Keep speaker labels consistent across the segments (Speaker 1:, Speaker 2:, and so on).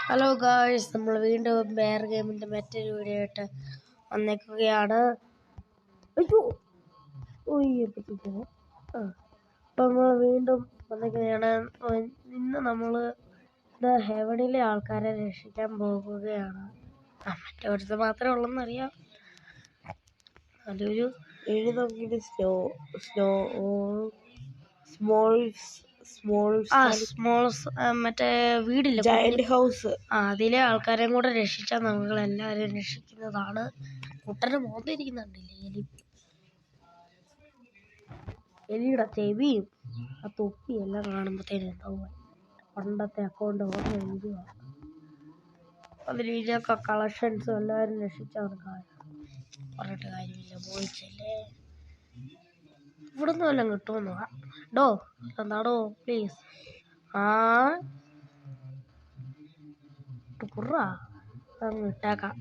Speaker 1: Hello guys, നമ്മൾ വീണ്ടും bear ഗെയിമിൻ്റെ മറ്റൊരു വീഡിയോ ആയിട്ട് വന്നേക്കുകയാണ്. അയ്യോ അപ്പം നമ്മൾ വീണ്ടും വന്നേക്കുകയാണ്. ഇന്ന് നമ്മൾ ഹെവനിലെ ആൾക്കാരെ രക്ഷിക്കാൻ പോകുകയാണ്. മറ്റൊരുത്ത് മാത്രമേ ഉള്ളെന്നറിയാം. അതൊരു മറ്റേ വീടില്ല,
Speaker 2: ജയന്റ് ഹൗസ്.
Speaker 1: അതിലെ ആൾക്കാരെയും കൂടെ രക്ഷിച്ചാൽ നമ്മൾ എല്ലാവരെയും രക്ഷിക്കുന്നതാണ്. കുട്ടനെ മോന്തിരിക്കുന്നുണ്ടല്ലേ എലിയുടെ ചെവിയും ആ തൊപ്പിയും എല്ലാം കാണുമ്പോഴത്തേനും എന്താവും പണ്ടത്തെ അക്കൗണ്ട് ഓർമ്മ എഴുതുക. അതിൽ ഇതിനൊക്കെ കളക്ഷൻസും എല്ലാവരും രക്ഷിച്ചാണ് പറഞ്ഞിട്ട് കാര്യമില്ല. പോയിച്ചല്ലേ ഇവിടുന്ന് വല്ലതും കിട്ടുമെന്ന് ഡോ എന്താടോ പ്ലീസ്. കുറ അങ്ങ് ഇട്ടേക്കാം.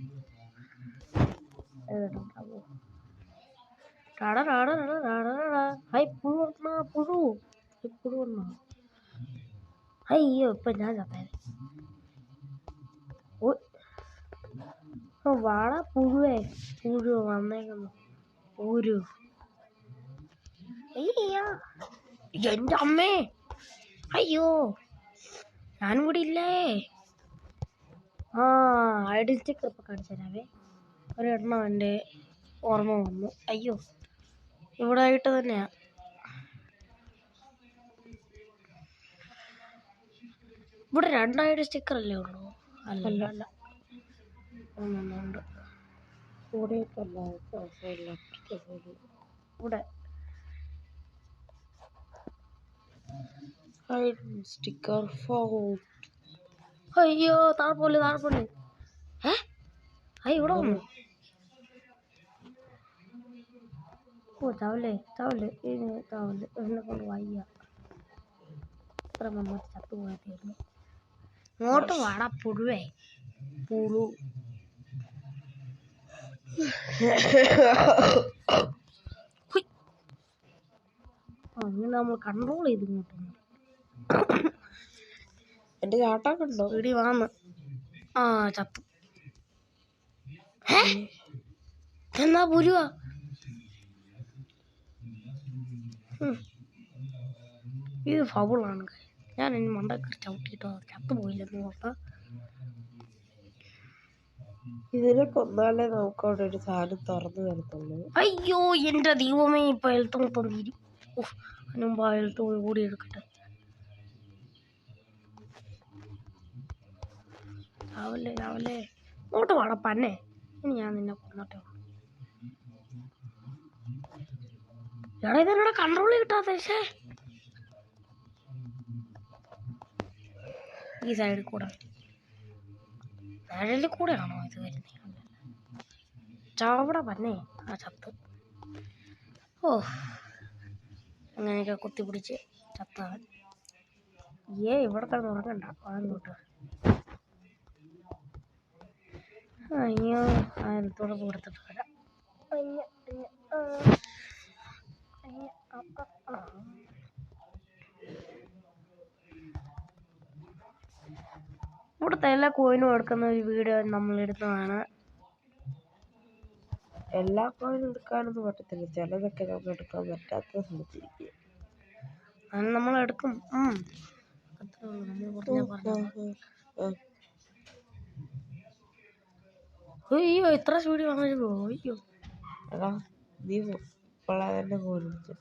Speaker 1: അയ്യോ ഇപ്പൊ ഞാൻ ചത്തേ. വാട പുഴുവേ വന്നേക്കുന്നു. എന്റെ അമ്മേ, അയ്യോ ഞാനും കൂടി ഇല്ലേ. ഐഡി സ്റ്റിക്കർ ഇപ്പൊ കാണിച്ചു തരാവേ. ഒരെണ്ണം എൻ്റെ ഓർമ്മ വന്നു. അയ്യോ ഇവിടെ ആയിട്ട് തന്നെയാ. ഇവിടെ 2 ഐഡി സ്റ്റിക്കർ അല്ലേ ഉള്ളൂ? അല്ല ഒന്നുണ്ട് ഇവിടെ.
Speaker 2: Sticker found.
Speaker 1: അയ്യോ താഴെപ്പോലെ ഇവിടെ വന്നു. ചാവല്ലേ എന്നെ കൊണ്ട് വയ്യ. ഇത്ര നമ്മൾ ചത്തുപോയായിരുന്നു. ഇങ്ങോട്ട് വാടാ പുഴുവേ. അങ്ങനെ നമ്മൾ കൺട്രോൾ ചെയ്ത് ഇങ്ങോട്ട്
Speaker 2: എന്റെ ചാട്ടം കണ്ടോ?
Speaker 1: ഇടി വാന്ന് ചത്തു. എന്നാ പുരുവാ. ഇത് ഫൗളാണ്. ഞാൻ ഇനി മണ്ടക്കറി ചവിട്ടിട്ടോ ചത്തുപോയില്ലെന്ന് ഓർത്ത.
Speaker 2: ഇതിനെ കൊന്നാലേ നമുക്ക് അവിടെ ഒരു സാധനം തുറന്നു തരത്തുള്ളൂ.
Speaker 1: അയ്യോ എന്റെ ദൈവമേ, ഇപ്പൊ ഹെൽത്ത് മൊത്തം തീരി. മുമ്പ് ആ ഹെൽത്ത് കൂടി എടുക്കട്ടെ. രാവിലെ ഇങ്ങോട്ട് വാടപ്പന്നെ. ഇനി ഞാൻ നിന്നെ കൊന്നോട്ടെ. എടാ ഇതെന്നോട് കൺട്രോൾ കിട്ടാത്ത. ഈ സൈഡിൽ കൂടെ നിഴലിൽ കൂടെയാണോ ഇത് വരുന്നത്? ചാവട പന്നെ ചത്ത്. അങ്ങനെയൊക്കെ കുത്തിപ്പിടിച്ച് ചത്തവൻ. ഇവിടെ തന്നെ ഉറങ്ങണ്ട. അങ്ങോട്ട് അയ്യോ അയലത്തോടെ കൊടുത്തിട്ട് വരാം. ഇവിടുത്തെ എല്ലാ കോയിനും എടുക്കുന്ന ഒരു വീഡിയോ നമ്മൾ എടുത്തതാണ്.
Speaker 2: എല്ലാ കോയിനും എടുക്കാനൊന്നും പറ്റത്തില്ല. ചിലതൊക്കെ നമുക്ക് എടുക്കാൻ പറ്റാത്ത സ്ഥലത്തിരിക്കും.
Speaker 1: അത് നമ്മളെടുക്കും. അയ്യോ ഇത്ര സ്പീഡ് വന്നിരുന്നു. അയ്യോ
Speaker 2: എടാ നീ തന്നെ കോരിച്ചു.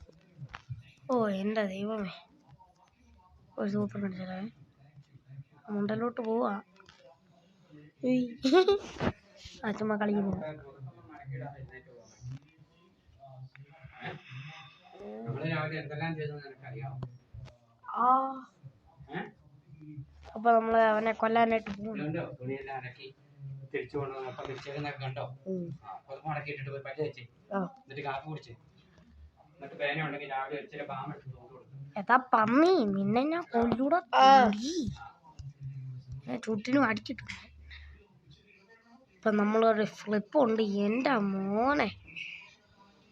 Speaker 1: എൻ്റെ ദൈവമേ. ഒരു സൂത്രം കടിച്ചാലേ മുണ്ടലോട്ട് പോവാ. ചുമ്മാ കളിക്കുന്നു. അപ്പൊ നമ്മള് അവനെ കൊല്ലാനായിട്ട് പോകും. എതാ പന്നി, നിന്നെ ഞാൻ കൊല്ലൂടെ. ചുറ്റിനും അടിച്ചിട്ടുണ്ട്. ഇപ്പൊ നമ്മളൊരു ഫ്ലിപ്പ് ഉണ്ട്. എൻ്റെ മോനെ,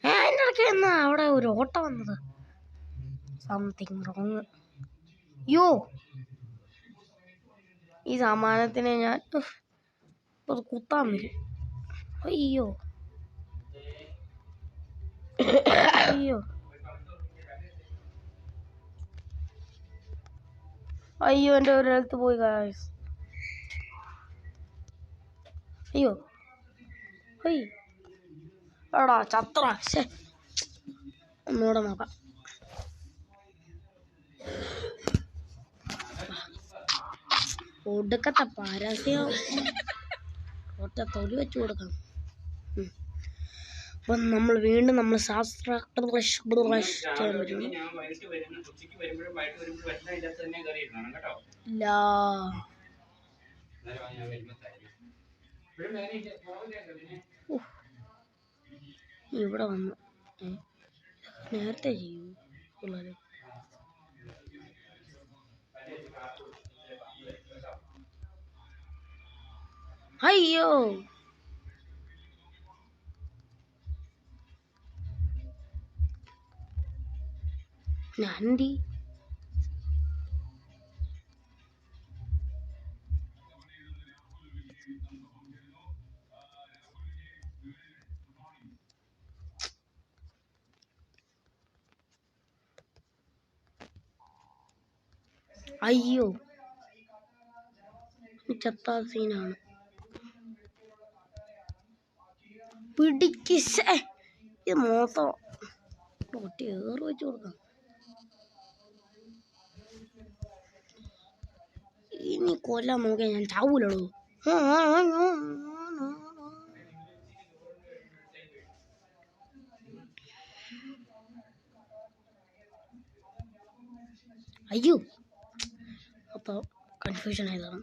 Speaker 1: അതിൻ്റെ ഇടയ്ക്ക് എന്നാ അവിടെ ഒരു ഓട്ടം വന്നത്. Something wrong. യോ ഈ സമാനത്തിനെ ഞാൻ അത് കുത്താൻ വരും. അയ്യോ അയ്യോ അയ്യോ, എൻ്റെ ഒരു ഹെൽത്ത് പോയി ഗായ്സ്. അയ്യോ അയ്യോ എടാ ചത്ര. ഒന്നുകൂടെ നോക്കാം. ഒടുക്കത്തെ പരസ്യം ഒറ്റ തൊലി വെച്ച് കൊടുക്കണം. അപ്പം നമ്മൾ വീണ്ടും നമ്മൾ ശാസ്ത്ര ചെയ്യാൻ പറ്റും. ഇല്ല ഇവിടെ വന്നു നേരത്തെ ചെയ്യൂ പിള്ളേർ. അയ്യോ നന്ദി. അയ്യോ ചത്ത സീനാണ്. പിടിക്കിശേ ഇത് മോശം. ഒറ്റ ഏറ് വെച്ച് കൊടുക്കാം. ഇനി കൊല്ലാൻ നോക്കിയാൽ ഞാൻ ചാവൂലോ. അയ്യോ അപ്പോൾ കൺഫ്യൂഷൻ ആയതാണ്.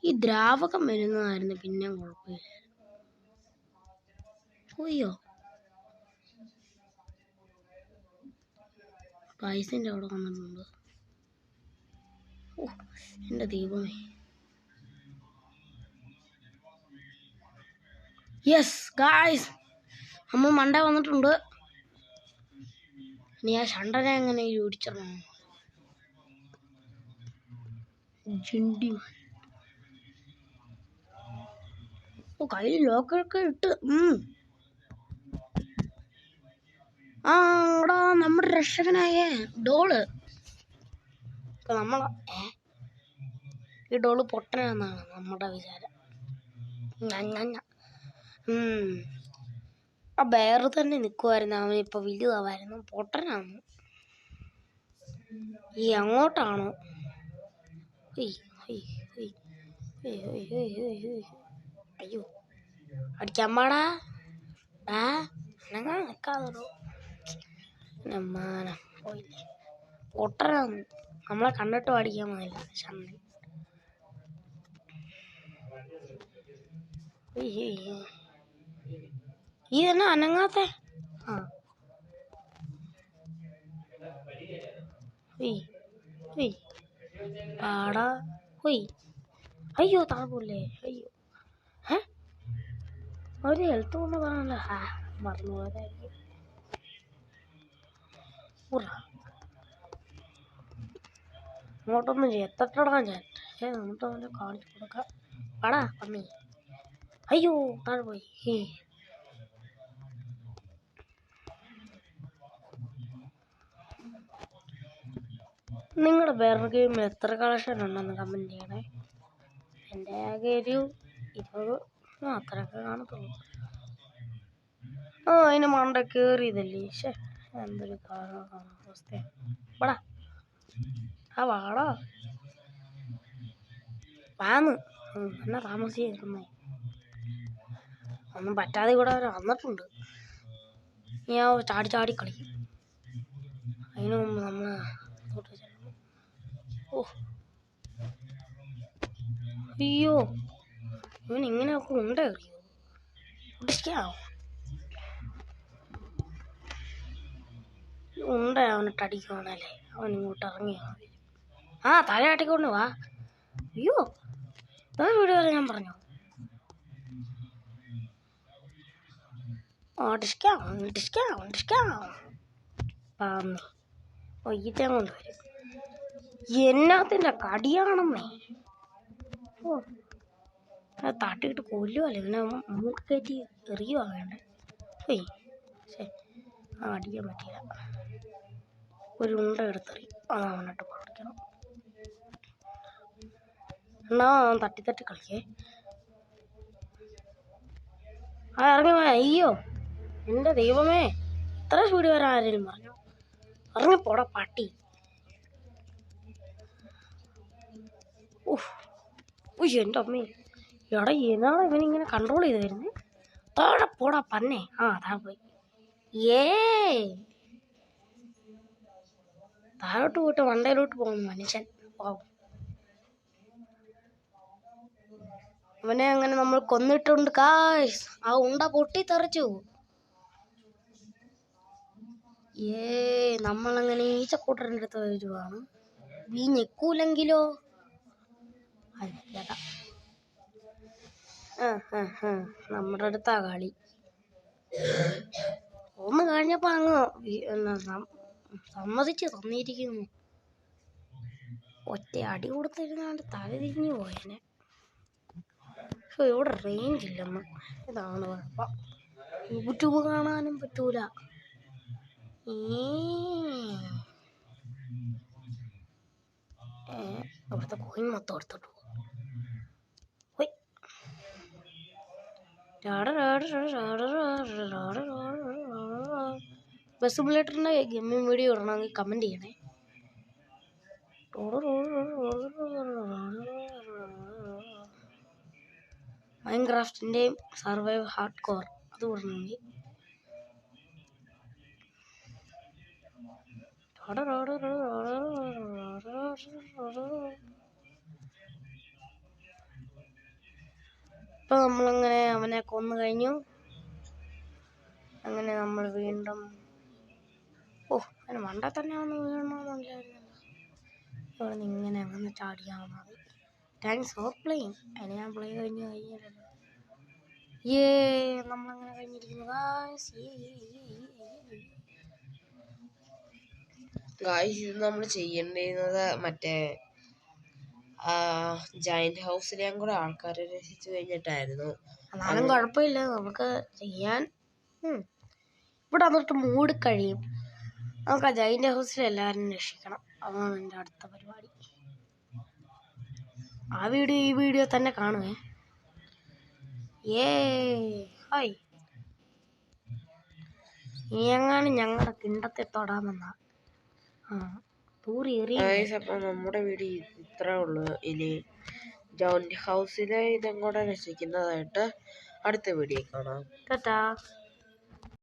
Speaker 1: ഈ ദ്രാവകം വരുന്നതായിരുന്നു പിന്നെ കുഴപ്പമില്ല. പോയോ പൈസൻ്റെ അവിടെ വന്നിട്ടുണ്ട്. ഓ എൻ്റെ ദൈവമേ. യെസ് ഗായ്സ് നമ്മൾ മണ്ട വന്നിട്ടുണ്ട്. ഇനി ആ ഷണ്ടനെ എങ്ങനെ ഓടിച്ചോ ജിണ്ടി. ഓ കയ്യിൽ ലോക്കൊക്കെ ഇട്ട്. ആ എടാ നമ്മുടെ രക്ഷകനായ ഡോള്. നമ്മളെ ഈ ഡോള് പൊട്ടനാന്നാണ് നമ്മുടെ വിചാരം. ആ വേറെ തന്നെ നിൽക്കുമായിരുന്നു. അവനിപ്പോൾ വലുതാവായിരുന്നു. പൊട്ടനാണ്. ഈ അങ്ങോട്ടാണോ? അയ്യോ അടിക്കാൻ പാടാ. അനങ്ങാൻ നിൽക്കാതോ. മാനം പോയില്ലേ. പൊട്ടനാണ്. നമ്മളെ കണ്ടിട്ട് അടിക്കാൻ പോയില്ല. ഷണ്ണൻ ഈ തന്നെ അനങ്ങാത്ത. പാടാ ഹൊയ്. അയ്യോ താഴെ. അയ്യോ ഒരു ഹെൽത്ത് കൊണ്ട് പറഞ്ഞല്ലോ. മറന്നു പോയതായിരിക്കും. അങ്ങോട്ടൊന്നും എത്തട്ടടാ ഞാൻ. അങ്ങോട്ട് അവനെ കാണിച്ചു കൊടുക്കാം. പാടാ പന്നി. അയ്യോ താഴെ പോയി. നിങ്ങളുടെ വേറെ ഗെയിമിൽ എത്ര കളക്ഷൻ ഉണ്ടെന്ന് കമൻറ്റ് ചെയ്യണേ. എൻ്റെ ആകെ ഒരു 20 അത്രയൊക്കെ കാണത്തുള്ളൂ. അതിന് മണ്ട കയറിയതല്ലേ. എന്തൊരു അവസ്ഥ. വാടാ വാടാ വാന്ന് എന്നാ താമസിക്കുന്നേ. ഒന്നും പറ്റാതെ കൂടെ അവർ വന്നിട്ടുണ്ട്. ഞാൻ ചാടി ചാടി കളിക്കും. അതിന് മുമ്പ് നമ്മൾ അയ്യോ ഇവൻ ഇങ്ങനെയൊക്കെ ഉണ്ടറിയോ. ഉണ്ട അവനിട്ട് അടിക്കുവാണല്ലേ, അവൻ ഇങ്ങോട്ട് ഇറങ്ങി ആ തലയാട്ടിക്കൊണ്ട് വാ. അയ്യോ വീഡിയോ ഞാൻ പറഞ്ഞു. വൈകിട്ടേ കൊണ്ടുവരും. എന്നാത്തിൻ്റെ കടിയാണെന്നേ. ഓ അത് തട്ടിയിട്ട് കൊല്ലുമല്ലേ, പിന്നെ മൂക്കറ്റി എറിയുവാ വേണ്ടേ. അടിക്കാൻ പറ്റില്ല. ഒരു ഉണ്ട എടുത്തെറിയും, അത് അവനിട്ട് പൊളിക്കണം. എന്നാ തട്ടി കളിക്കേ. ആ ഇറങ്ങി പോയ. അയ്യോ എൻ്റെ ദൈവമേ, ഇത്ര സ്പീഡ് വരാൻ ആരെങ്കിലും പറഞ്ഞു? ഇറങ്ങിപ്പോടാ പട്ടി. എൻ്റെ അമ്മേ, എടാ ഏതാണ് ഇവനിങ്ങനെ കൺട്രോൾ ചെയ്ത് വരുന്നത്? താഴെ പോടാ പന്നെ. ആ അതാ പോയി. താഴോട്ട് പോയിട്ട് വണ്ടയിലോട്ട് പോകുന്നു മനുഷ്യൻ. അവനെ അങ്ങനെ നമ്മൾ കൊന്നിട്ടുണ്ട് ഗായ്സ്. ആ ഉണ്ട പൊട്ടിത്തെറിച്ചു. നമ്മളങ്ങനെ ഈച്ചക്കൂട്ടറിൻ്റെ അടുത്ത് വരുവാണ്. ഈ ഞെക്കൂലെങ്കിലോ? അല്ലതാ നമ്മുടെ അടുത്താ കളി. ഒന്ന് കഴിഞ്ഞപ്പോ അങ്ങ് സമ്മതിച്ച് തന്നിരിക്കുന്നു. ഒറ്റ അടി കൊടുത്തിരുന്നാണ്ട് തല തിരിഞ്ഞു പോയനെ. ഇവിടെ റേഞ്ച് ഇല്ലെന്ന്, ഇതാണ് കുഴപ്പം. യൂട്യൂബ് കാണാനും പറ്റൂല. അവിടുത്തെ കോയിൻ മൊത്തം എടുത്തിട്ടു. ബസ് സിമുലേറ്ററിൻ്റെ ഗെയിമിംഗ് വീഡിയോ ഇടണമെങ്കിൽ കമൻറ്റ് ചെയ്യണേ. മൈൻക്രാഫ്റ്റിൻ്റെയും സർവൈവ് ഹാർഡ് കോർ അത് ഇടണമെങ്കിൽ ഇപ്പം നമ്മളങ്ങനെ അവനെ കൊന്നു കഴിഞ്ഞു. അങ്ങനെ നമ്മൾ വീണ്ടും അതിന് മണ്ട തന്നെ വന്ന് വീഴണമെന്നില്ലായിരുന്നല്ലോ. ഇവിടെ നിന്ന് ഇങ്ങനെ വന്ന് ചാടിയാൽ മതി. Thanks for playing. അതിന് ഞാൻ പ്ലേ കഴിഞ്ഞില്ലല്ലോ. നമ്മളങ്ങനെ കഴിഞ്ഞിരിക്കുന്നു
Speaker 2: ഗായ്സ്. ഇത് നമ്മൾ ചെയ്യേണ്ടിയിരുന്നത് മറ്റേ ജയന്റ് ഹൗസിലെയും കൂടെ ആൾക്കാരെ രക്ഷിച്ചു കഴിഞ്ഞിട്ടായിരുന്നു.
Speaker 1: എന്നാലും കുഴപ്പമില്ല, നമുക്ക് ചെയ്യാൻ. ഇവിടെ വന്നിട്ട് മൂടി കഴിയും. നമുക്ക് ആ ജയന്റ് ഹൗസിൽ എല്ലാവരും രക്ഷിക്കണം. അതാണ് എൻ്റെ അടുത്ത പരിപാടി. ആ വീഡിയോ ഈ വീഡിയോ തന്നെ കാണുവേ. ഹായ്. നീ എങ്ങാനും ഞങ്ങളുടെ കിണ്ടത്തെ തൊടാമെന്നാ.
Speaker 2: അപ്പം നമ്മുടെ വീഡിയോ ഇത്രേ ഉള്ളൂ. ഇനി ജോയിന്റ് ഹൗസിലെ ഇതും കൂടെ രക്ഷിക്കുന്നതായിട്ട് അടുത്ത വീഡിയോ കാണാം.
Speaker 1: ടാറ്റാ.